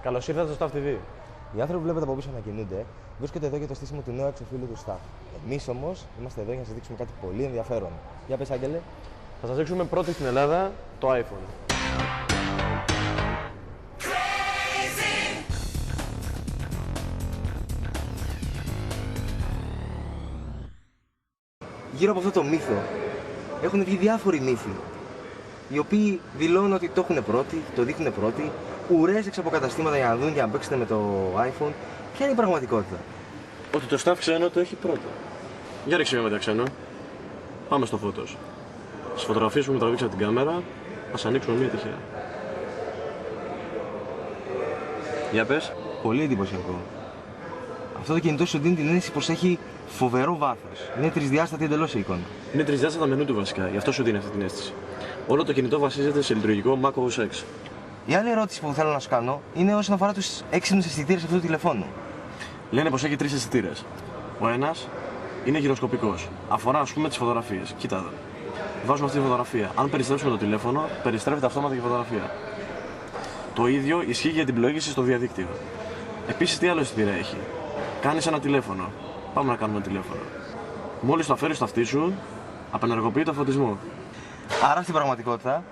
Καλώς ήρθατε στο Staff TV. Οι άνθρωποι που βλέπετε από πίσω να κινούνται βρίσκονται εδώ για το στήσιμο του νέου εξωφύλλου του Staff. Εμείς όμως είμαστε εδώ για να σας δείξουμε κάτι πολύ ενδιαφέρον. Για πες, Άγγελε. Θα σας δείξουμε πρώτη στην Ελλάδα το iPhone. Γύρω από αυτό το μύθο έχουν βγει διάφοροι μύθοι, οι οποίοι δηλώνουν ότι το έχουν πρώτοι, το δείχνουν πρώτοι, ουρές εξ από καταστήματα για να δουν και να παίξετε με το iPhone. Ποια είναι η πραγματικότητα? Ότι το Staff ξένο το έχει πρώτο. Για ρίξε μια ματιά ξένο. Πάμε στο Photos. Στις φωτογραφίες που μου τραβήξα την κάμερα, ας ανοίξουμε μια τυχαία. Για πες. Πολύ εντυπωσιακό. Αυτό το κινητό σου δίνει την αίσθηση πως έχει φοβερό βάθος. Είναι τρισδιάστατη εντελώς η εικόνα. Είναι τρισδιάστατα μενού του βασικά, γι' αυτό σου δίνει αυτή την αίσθηση. Όλο το κινητό βασίζεται σε λειτουργικό macOS X. Η άλλη ερώτηση που θέλω να σου κάνω είναι όσον αφορά τους έξυπνους αισθητήρες αυτού του τηλεφώνου. Λένε πως έχει 3 αισθητήρες. Ο ένας είναι γυροσκοπικός. Αφορά, ας πούμε, τις φωτογραφίες. Κοίτα εδώ. Βάζουμε αυτή τη φωτογραφία. Αν περιστρέψουμε το τηλέφωνο, περιστρέφεται αυτόματα και η φωτογραφία. Το ίδιο ισχύει για την πλοήγηση στο διαδίκτυο. Επίσης, τι άλλο αισθητήρα έχει? Κάνεις ένα τηλέφωνο. Πάμε να κάνουμε ένα τηλέφωνο. Μόλις το αφαίρεις στο αυτί σου, απενεργοποιεί το φωτισμό. Άρα στην πραγματικότητα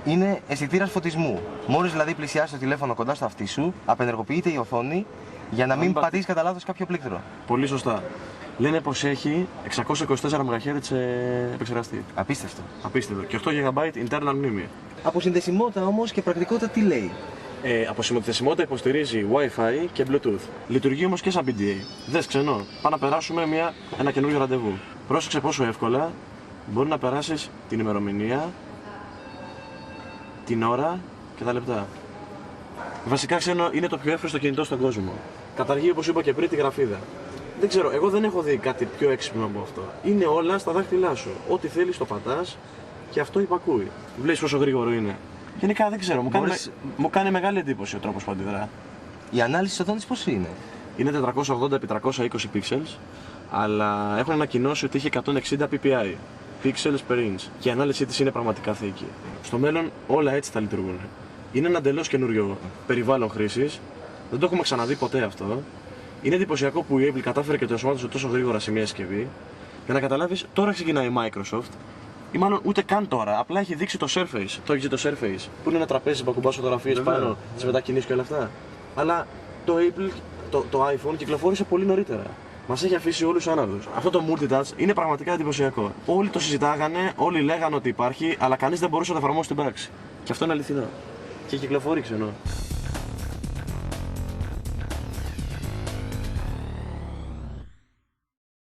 είναι αισθητήρας φωτισμού. Μόλις δηλαδή πλησιάσεις το τηλέφωνο κοντά στο αυτί σου, απενεργοποιείται η οθόνη για να μην πατήσεις κατά λάθος κάποιο πλήκτρο. Πολύ σωστά. Λένε πως έχει 624 MHz επεξεργαστή. Απίστευτο. Απίστευτο. Και 8 GB internal μνήμη. Αποσυνδεσιμότητα όμως και πρακτικότητα τι λέει? Από συνδεσιμότητα υποστηρίζει Wi-Fi και Bluetooth. Λειτουργεί όμως και σαν PDA. Δες ξενό, πάμε να περάσουμε ένα καινούριο ραντεβού. Πρόσεξε πόσο εύκολα μπορεί να περάσεις την ημερομηνία, την ώρα και τα λεπτά. Βασικά ξένο είναι το πιο εύκολο κινητό στον κόσμο. Καταργεί, όπως είπα και πριν, τη γραφίδα. Δεν ξέρω, εγώ δεν έχω δει κάτι πιο έξυπνο από αυτό. Είναι όλα στα δάχτυλά σου. Ό,τι θέλεις το πατάς και αυτό υπακούει. Βλέπεις πόσο γρήγορο είναι. Γενικά δεν ξέρω, μου κάνει μεγάλη εντύπωση ο τρόπος που αντιδρά. Η ανάλυση της οθόνης πώς είναι? Είναι 480x320 pixels, αλλά έχουν ανακοινώσει ότι έχει 160 ppi, pixels per inch, και η ανάλυση της είναι πραγματικά θεϊκή. Στο μέλλον όλα έτσι θα λειτουργούν. Είναι ένα εντελώς καινούριο περιβάλλον χρήσης, δεν το έχουμε ξαναδεί ποτέ αυτό. Είναι εντυπωσιακό που η Apple κατάφερε και το ενσωμάτωσε τόσο γρήγορα σε μια συσκευή. Για να καταλάβεις, τώρα ξεκινάει η Microsoft. Ή μάλλον ούτε καν τώρα, απλά έχει δείξει το Surface. Το έχει δει το Surface, που είναι ένα τραπέζι που ακουμπάς φωτογραφίες πάνω, τις μετακινήσεις και όλα αυτά. Αλλά το Apple, το iPhone κυκλοφόρησε πολύ νωρίτερα. Μας έχει αφήσει όλους άναυδους. Αυτό το multitouch είναι πραγματικά εντυπωσιακό. Όλοι το συζητάγανε, όλοι λέγανε ότι υπάρχει, αλλά κανείς δεν μπορούσε να το εφαρμόσει στην πράξη. Και αυτό είναι αληθινό. Και κυκλοφορεί ξενό.